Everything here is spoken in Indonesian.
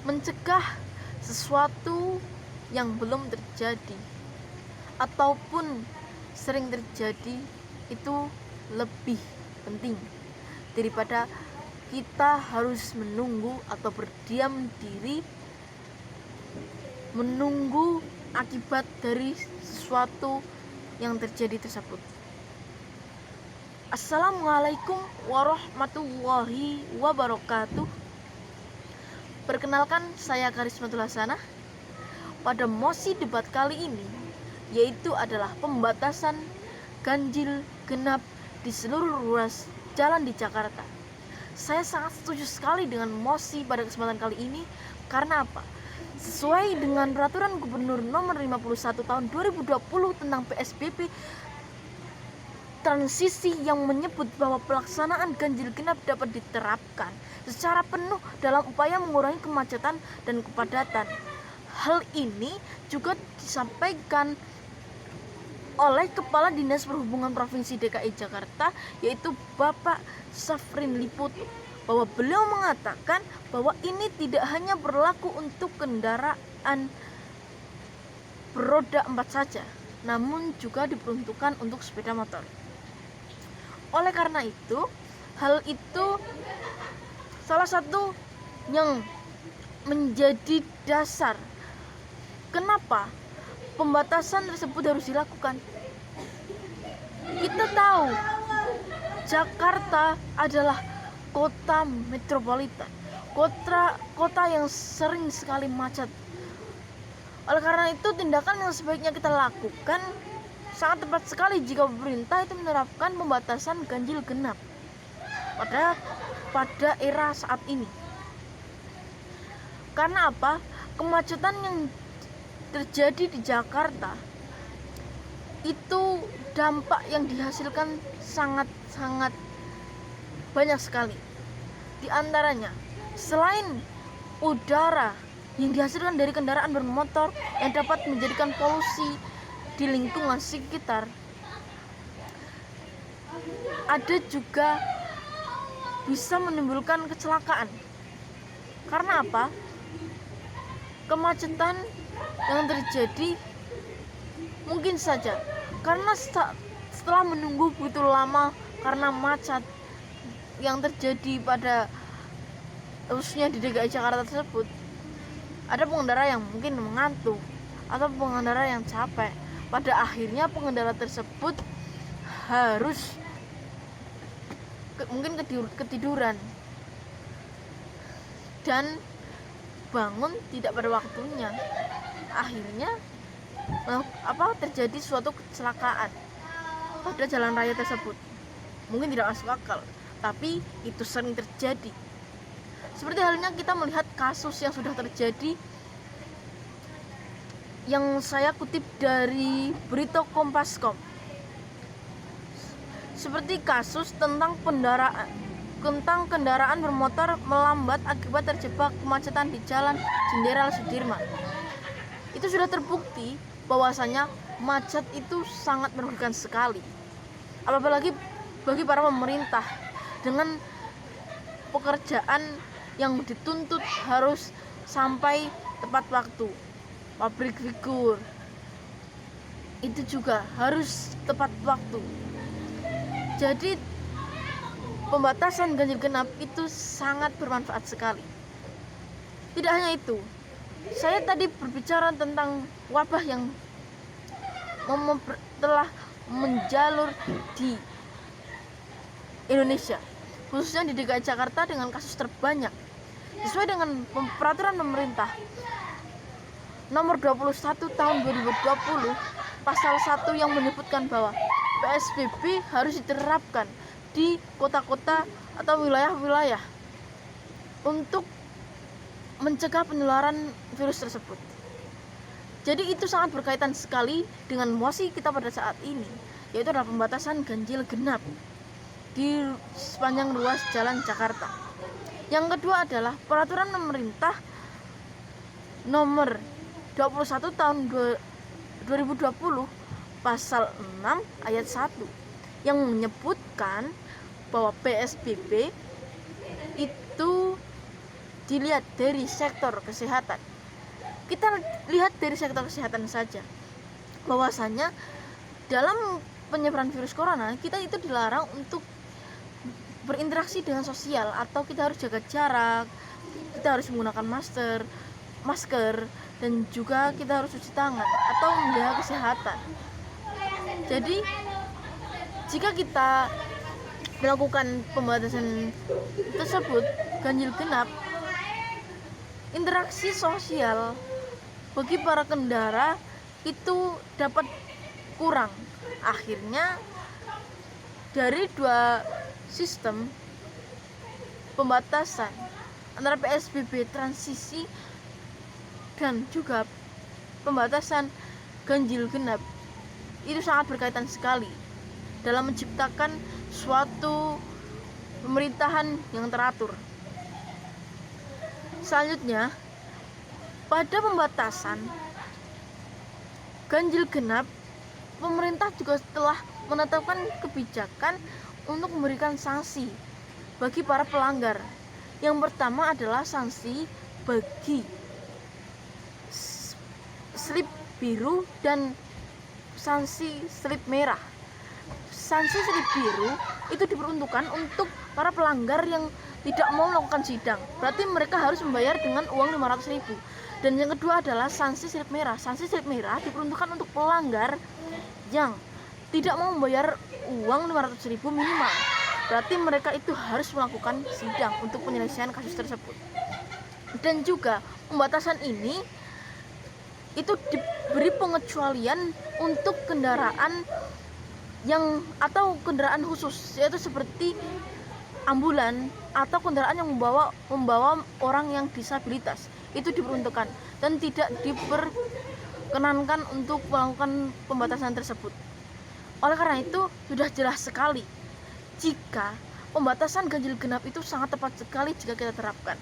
mencegah sesuatu yang belum terjadi ataupun sering terjadi itu lebih penting daripada kita harus menunggu atau berdiam diri menunggu akibat dari sesuatu yang terjadi tersebut. Assalamualaikum warahmatullahi wabarakatuh. Perkenalkan, saya Karismatul Hasanah. Pada mosi debat kali ini, yaitu adalah pembatasan ganjil genap di seluruh ruas jalan di Jakarta. Saya sangat setuju sekali dengan mosi pada kesempatan kali ini. Karena apa? Sesuai dengan peraturan Gubernur nomor 51 tahun 2020 tentang PSBB transisi yang menyebut bahwa pelaksanaan ganjil genap dapat diterapkan secara penuh dalam upaya mengurangi kemacetan dan kepadatan. Hal ini juga disampaikan oleh Kepala Dinas Perhubungan Provinsi DKI Jakarta, yaitu Bapak Safrin Liputo, bahwa beliau mengatakan bahwa ini tidak hanya berlaku untuk kendaraan beroda 4 saja, namun juga diperuntukkan untuk sepeda motor. Oleh karena itu, hal itu salah satu yang menjadi dasar kenapa pembatasan tersebut harus dilakukan. Kita tahu Jakarta adalah kota metropolitan, kota yang sering sekali macet. Oleh karena itu, tindakan yang sebaiknya kita lakukan sangat tepat sekali jika pemerintah itu menerapkan pembatasan ganjil genap pada era saat ini. Karena apa? Kemacetan yang terjadi di Jakarta itu dampak yang dihasilkan sangat banyak sekali. Di antaranya, selain udara yang dihasilkan dari kendaraan bermotor yang dapat menjadikan polusi di lingkungan sekitar, ada juga bisa menimbulkan kecelakaan. Karena apa? Kemacetan yang terjadi mungkin saja karena setelah menunggu begitu lama karena macet yang terjadi pada khususnya di DKI Jakarta tersebut, ada pengendara yang mungkin mengantuk atau pengendara yang capek. Pada akhirnya pengendara tersebut harus mungkin ketiduran dan bangun tidak pada waktunya. Akhirnya terjadi suatu kecelakaan pada jalan raya tersebut. Mungkin tidak masuk akal, tapi itu sering terjadi. Seperti halnya kita melihat kasus yang sudah terjadi, yang saya kutip dari berita Kompas.com, seperti kasus tentang kendaraan bermotor melambat akibat terjebak kemacetan di Jalan Jenderal Sudirman. Itu sudah terbukti bahwasanya macet itu sangat merugikan sekali, apalagi bagi para pemerintah dengan pekerjaan yang dituntut harus sampai tepat waktu. Pabrik figur itu juga harus tepat waktu. Jadi pembatasan ganjil genap itu sangat bermanfaat sekali. Tidak hanya itu, saya tadi berbicara tentang wabah yang telah menjalur di Indonesia, khususnya di DKI Jakarta dengan kasus terbanyak. Sesuai dengan peraturan pemerintah nomor 21 tahun 2020 pasal 1 yang menyebutkan bahwa PSBB harus diterapkan di kota-kota atau wilayah-wilayah untuk mencegah penularan virus tersebut. Jadi itu sangat berkaitan sekali dengan mosi kita pada saat ini, yaitu adalah pembatasan ganjil genap di sepanjang ruas jalan Jakarta. Yang kedua adalah peraturan pemerintah nomor 21 tahun 2020 pasal 6 ayat 1 yang menyebutkan bahwa PSBB itu dilihat dari sektor kesehatan. Kita lihat dari sektor kesehatan saja, bahwasanya dalam penyebaran virus corona kita itu dilarang untuk berinteraksi dengan sosial, atau kita harus jaga jarak, kita harus menggunakan masker, dan juga kita harus cuci tangan atau menjaga kesehatan. Jadi jika kita melakukan pembatasan tersebut, ganjil genap, interaksi sosial bagi para pengendara itu dapat kurang. Akhirnya dari dua sistem pembatasan antara PSBB transisi dan juga pembatasan ganjil genap itu sangat berkaitan sekali dalam menciptakan suatu pemerintahan yang teratur. Selanjutnya, pada pembatasan ganjil genap, pemerintah juga telah menetapkan kebijakan untuk memberikan sanksi bagi para pelanggar. Yang pertama adalah sanksi bagi slip biru dan sanksi slip merah. Sanksi slip biru itu diperuntukkan untuk para pelanggar yang tidak mau melakukan sidang, berarti mereka harus membayar dengan uang 500.000. Dan yang kedua adalah sanksi slip merah. Sanksi slip merah diperuntukkan untuk pelanggar yang tidak mau membayar uang 500.000 minimal, berarti mereka itu harus melakukan sidang untuk penyelesaian kasus tersebut. Dan juga pembatasan ini itu diberi pengecualian untuk kendaraan yang atau kendaraan khusus, yaitu seperti ambulan atau kendaraan yang membawa orang yang disabilitas, itu diperuntukkan dan tidak diperkenankan untuk melakukan pembatasan tersebut. Oleh karena itu sudah jelas sekali jika pembatasan ganjil genap itu sangat tepat sekali jika kita terapkan.